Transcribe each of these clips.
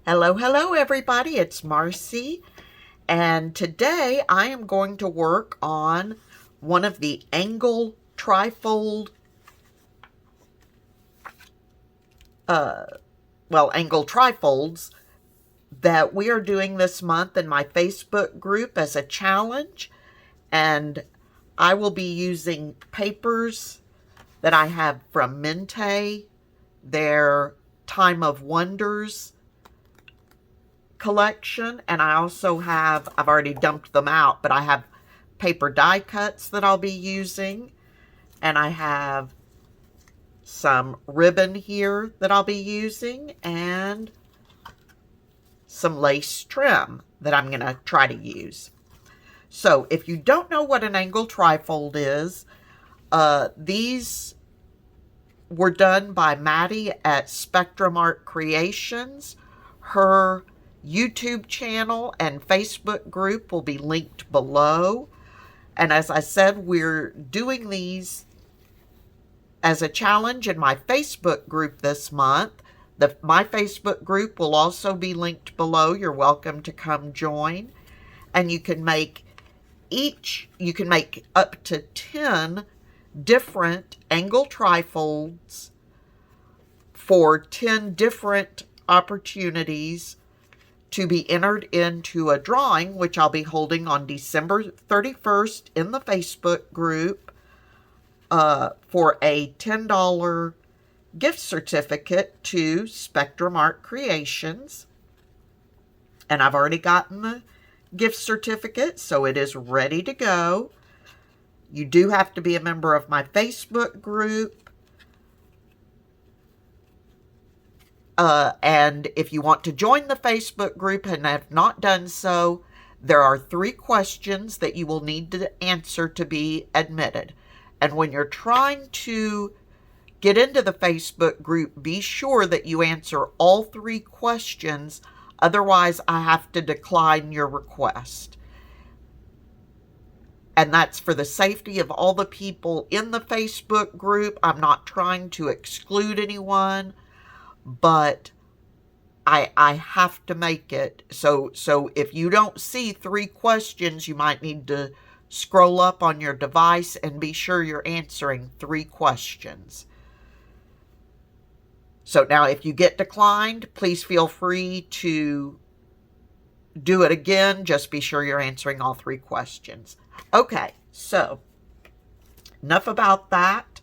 Hello, hello everybody, it's Marcy, and today I am going to work on one of the Angle Trifold, Angle Trifolds that we are doing this month in my Facebook group as a challenge, and I will be using papers that I have from Mente, their Time of Wonders collection, and I also have, I've already dumped them out, but I have paper die cuts that I'll be using, and I have some ribbon here that I'll be using, and some lace trim that I'm going to try to use. So if you don't know what an angle trifold is, these were done by Maddie at Spectrum Art Creations. Her YouTube channel and Facebook group will be linked below. And as I said, we're doing these as a challenge in my Facebook group this month. My Facebook group will also be linked below. You're welcome to come join. And you can make up to 10 different angle trifolds for 10 different opportunities to be entered into a drawing, which I'll be holding on December 31st in the Facebook group for a $10 gift certificate to Spectrum Art Creations. And I've already gotten the gift certificate, so it is ready to go. You do have to be a member of my Facebook group. And if you want to join the Facebook group and have not done so, there are 3 questions that you will need to answer to be admitted. And when you're trying to get into the Facebook group, be sure that you answer all 3 questions. Otherwise, I have to decline your request. And that's for the safety of all the people in the Facebook group. I'm not trying to exclude anyone, but I have to make it. So if you don't see 3 questions, you might need to scroll up on your device and be sure you're answering 3 questions. So now if you get declined, please feel free to do it again. Just be sure you're answering all 3 questions. Okay, so enough about that.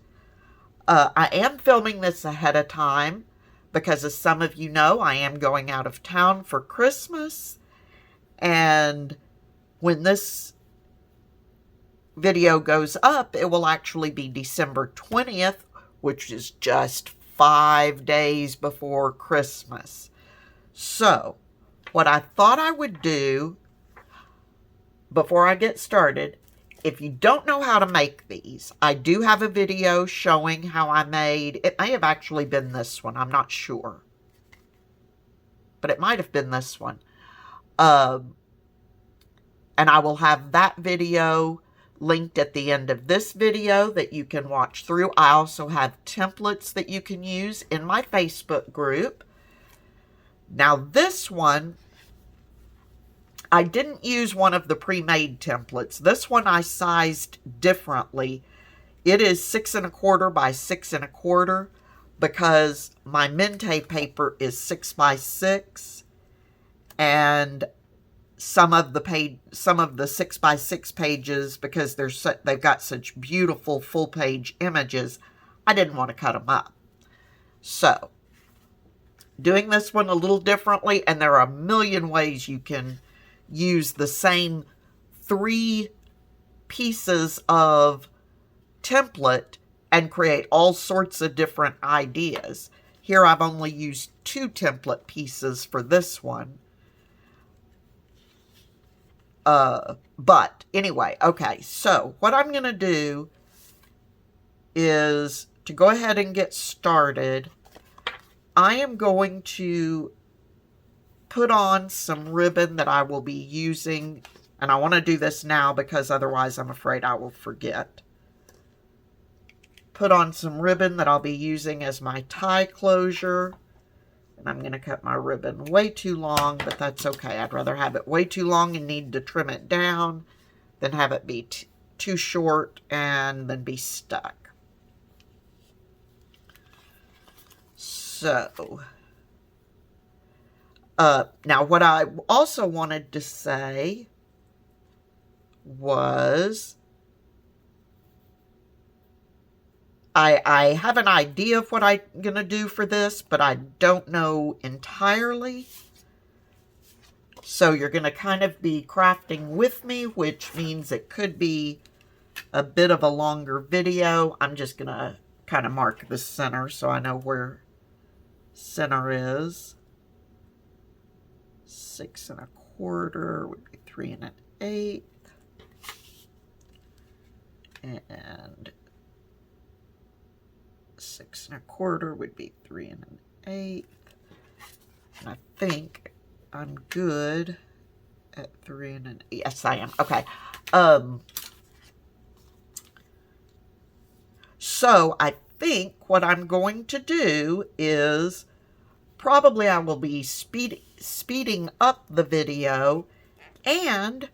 I am filming this ahead of time because, as some of you know, I am going out of town for Christmas. And when this video goes up, it will actually be December 20th, which is just 5 days before Christmas. So, what I thought I would do before I get started, if you don't know how to make these, I do have a video showing how I made, it may have actually been this one, I'm not sure. But it might have been this one. And I will have that video linked at the end of this video that you can watch through. I also have templates that you can use in my Facebook group. Now this one, I didn't use one of the pre-made templates. This one I sized differently. It is 6 1/4 by 6 1/4 because my Mente paper is 6 by 6, and some of the 6 by 6 pages, because they've got such beautiful full page images, I didn't want to cut them up. So, doing this one a little differently, and there are a million ways you can use the same 3 pieces of template and create all sorts of different ideas. Here I've only used 2 template pieces for this one. But anyway, okay, so what I'm going to do is to go ahead and get started. I am going to put on some ribbon that I will be using, and I want to do this now because otherwise I'm afraid I will forget. Put on some ribbon that I'll be using as my tie closure, And I'm going to cut my ribbon way too long, but that's okay. I'd rather have it way too long and need to trim it down than have it be too short and then be stuck. So, now what I also wanted to say was I have an idea of what I'm going to do for this, but I don't know entirely. So you're going to kind of be crafting with me, which means it could be a bit of a longer video. I'm just going to kind of mark the center so I know where center is. 6 1/4 would be 3 1/8. And 6 1/4 would be 3 1/8. And I think I'm good at 3 1/8. Yes, I am. Okay. So I think what I'm going to do is probably I will be speeding up the video, and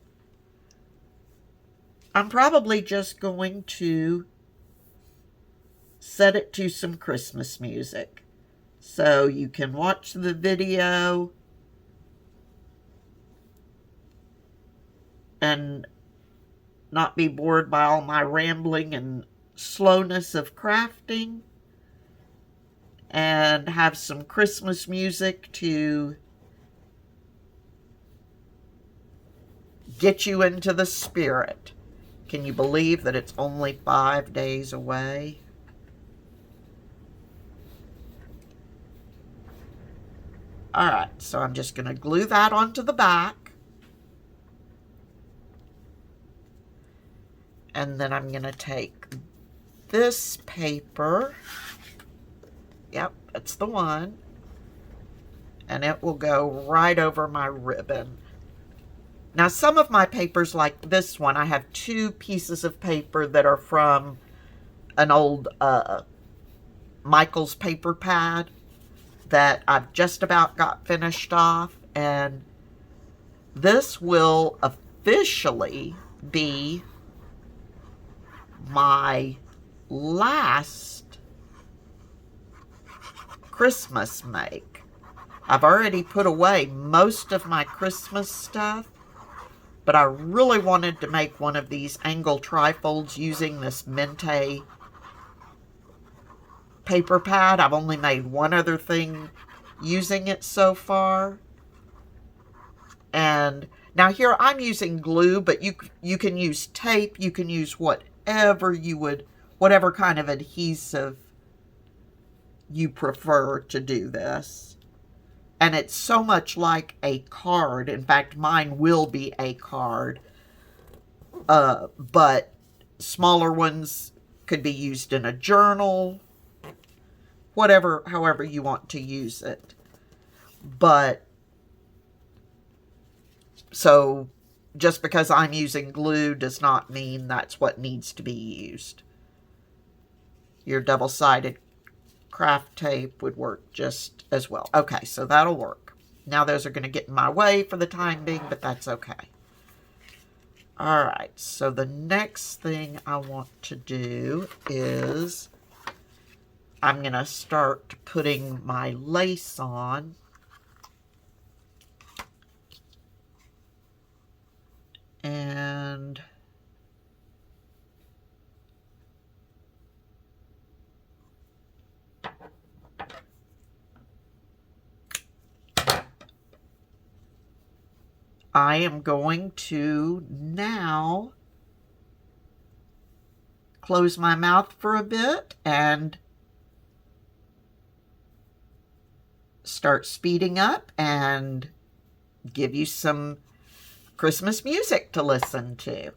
I'm probably just going to set it to some Christmas music. So you can watch the video and not be bored by all my rambling and slowness of crafting, and have some Christmas music to get you into the spirit. Can you believe that it's only 5 days away? Alright, so I'm just going to glue that onto the back. And then I'm going to take this paper. Yep, that's the one. And it will go right over my ribbon. Now, some of my papers, like this one, I have 2 pieces of paper that are from an old Michael's paper pad that I've just about got finished off. And this will officially be my last Christmas make. I've already put away most of my Christmas stuff, but I really wanted to make one of these Angle Trifolds using this Mente paper pad. I've only made one other thing using it so far. And now here I'm using glue, but you can use tape, you can use whatever kind of adhesive you prefer to do this. And it's so much like a card. In fact, mine will be a card. But smaller ones could be used in a journal, however you want to use it. But, so just because I'm using glue does not mean that's what needs to be used. Your double-sided craft tape would work just as well. Okay, so that'll work. Now those are going to get in my way for the time being, but that's okay. Alright, so the next thing I want to do is I'm going to start putting my lace on. And I am going to now close my mouth for a bit and start speeding up and give you some Christmas music to listen to.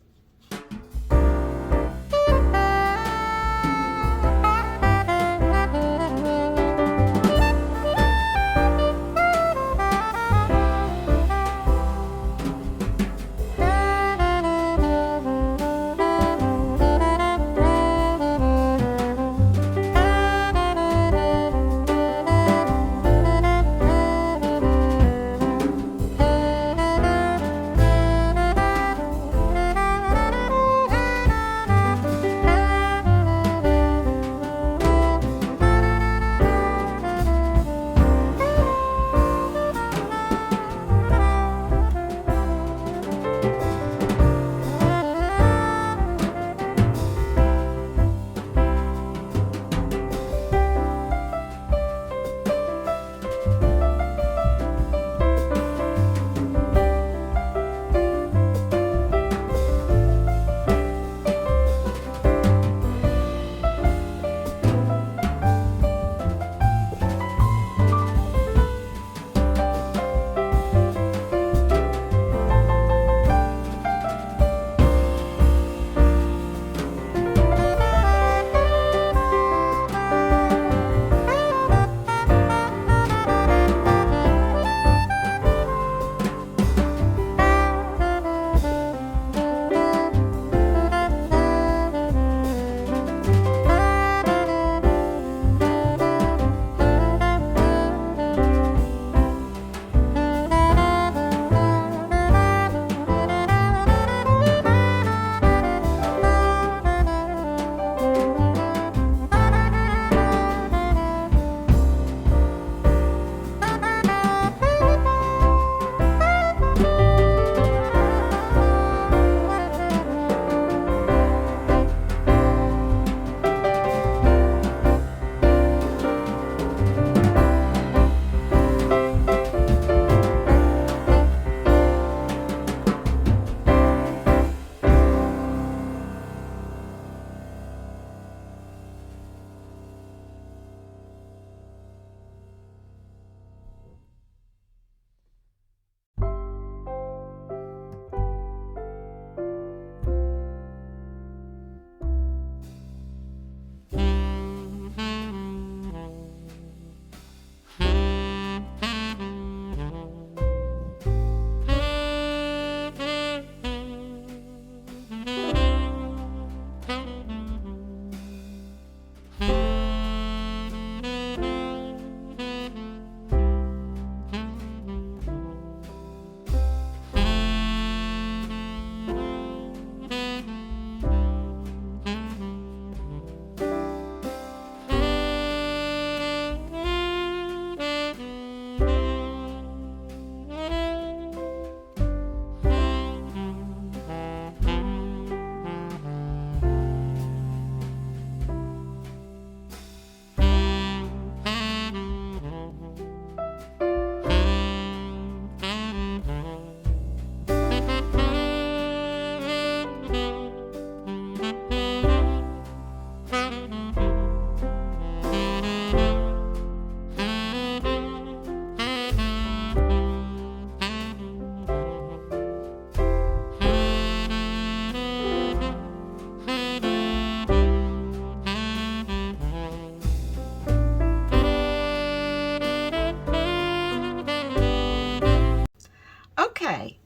Okay,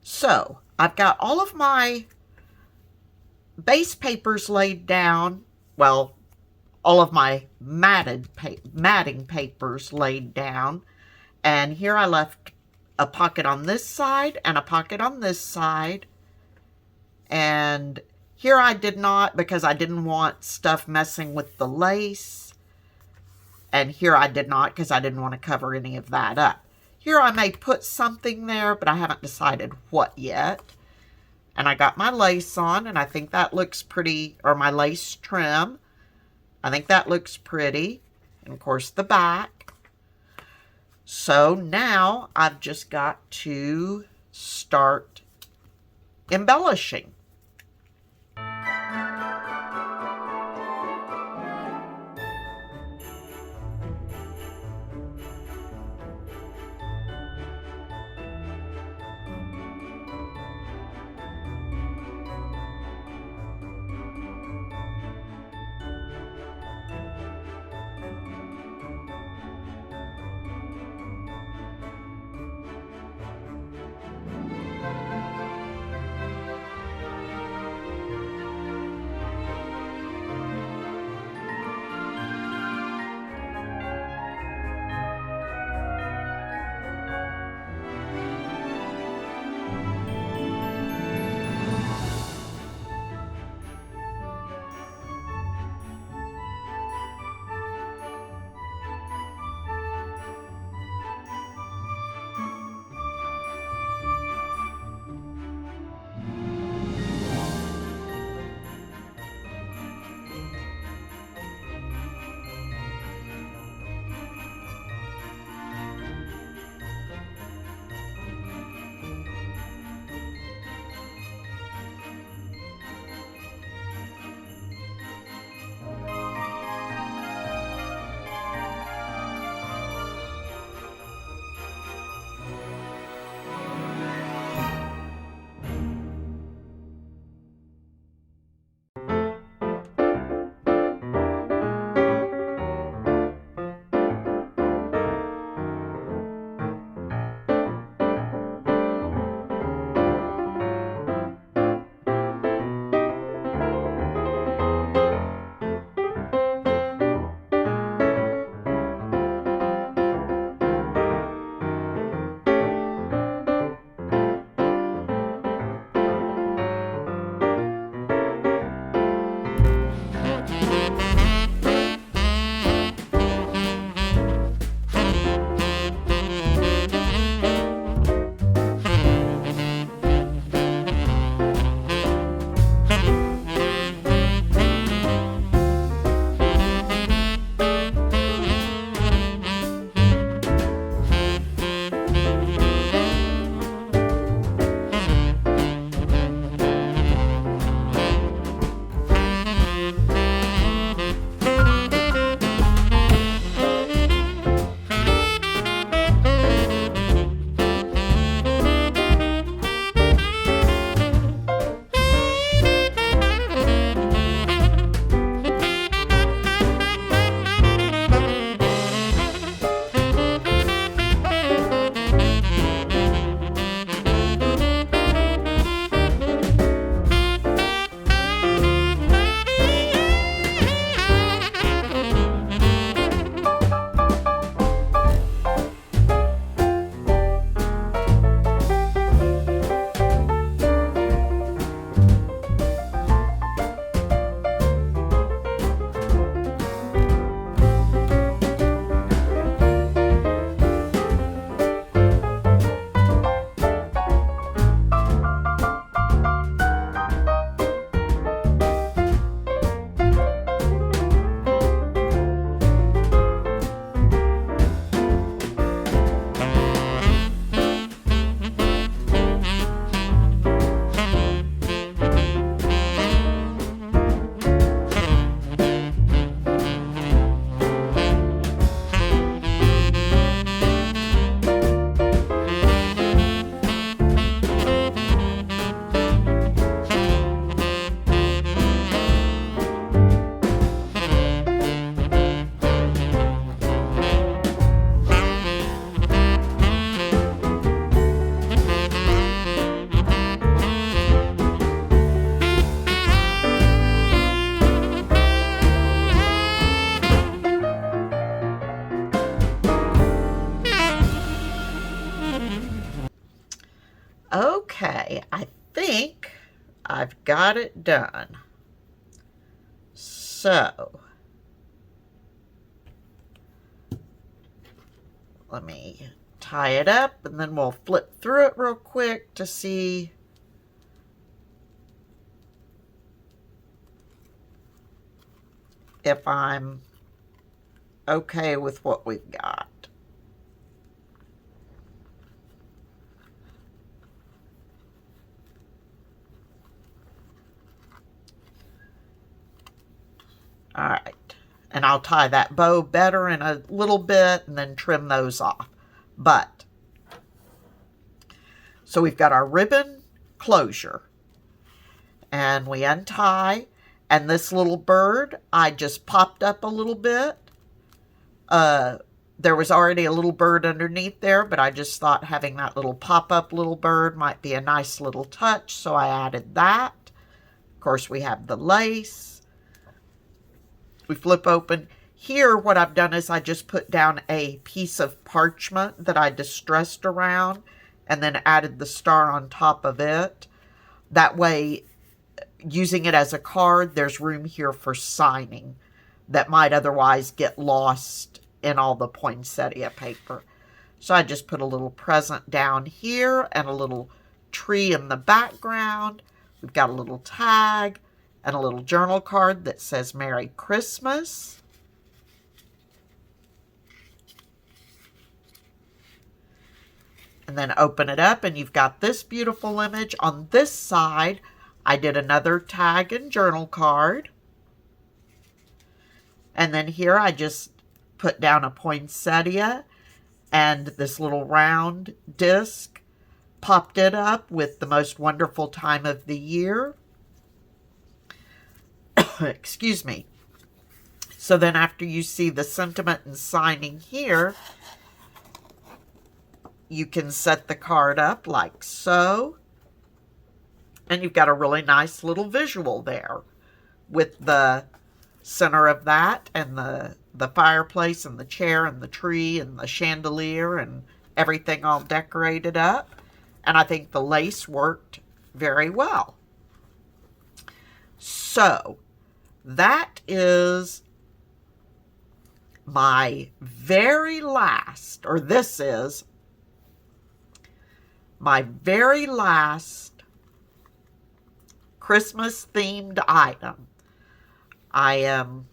so I've got all of my base papers laid down. Well, all of my matting papers laid down. And here I left a pocket on this side and a pocket on this side. And here I did not, because I didn't want stuff messing with the lace. And here I did not, because I didn't want to cover any of that up. Here I may put something there, but I haven't decided what yet. And I got my lace on, and I think that looks pretty, or my lace trim. I think that looks pretty. And of course the back. So now I've just got to start embellishing. I've got it done. So, let me tie it up, and then we'll flip through it real quick to see if I'm okay with what we've got. All right, and I'll tie that bow better in a little bit and then trim those off. But, so we've got our ribbon closure, and we untie, and this little bird, I just popped up a little bit. There was already a little bird underneath there, but I just thought having that little pop-up little bird might be a nice little touch, so I added that. Of course, we have the lace. We flip open. Here, what I've done is I just put down a piece of parchment that I distressed around and then added the star on top of it. That way, using it as a card, there's room here for signing that might otherwise get lost in all the poinsettia paper. So I just put a little present down here and a little tree in the background. We've got a little tag and a little journal card that says Merry Christmas. And then open it up and you've got this beautiful image. On this side, I did another tag and journal card. And then here I just put down a poinsettia and this little round disc, popped it up with the most wonderful time of the year. Excuse me. So then after you see the sentiment and signing here, you can set the card up like so. And you've got a really nice little visual there with the center of that and the fireplace and the chair and the tree and the chandelier and everything all decorated up. And I think the lace worked very well. So that is my very last, or this is my very last Christmas themed item. I am,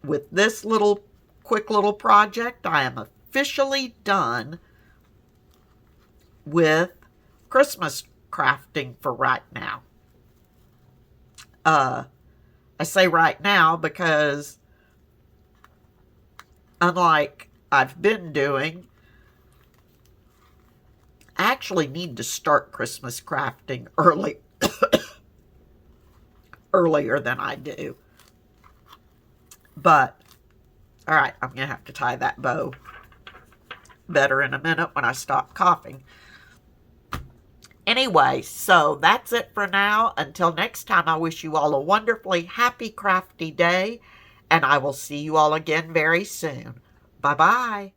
with this little quick little project, I am officially done with Christmas crafting for right now. I say right now because unlike I've been doing, I actually need to start Christmas crafting earlier than I do. But, all right, I'm going to have to tie that bow better in a minute when I stop coughing. Anyway, so that's it for now. Until next time, I wish you all a wonderfully happy, crafty day, and I will see you all again very soon. Bye-bye.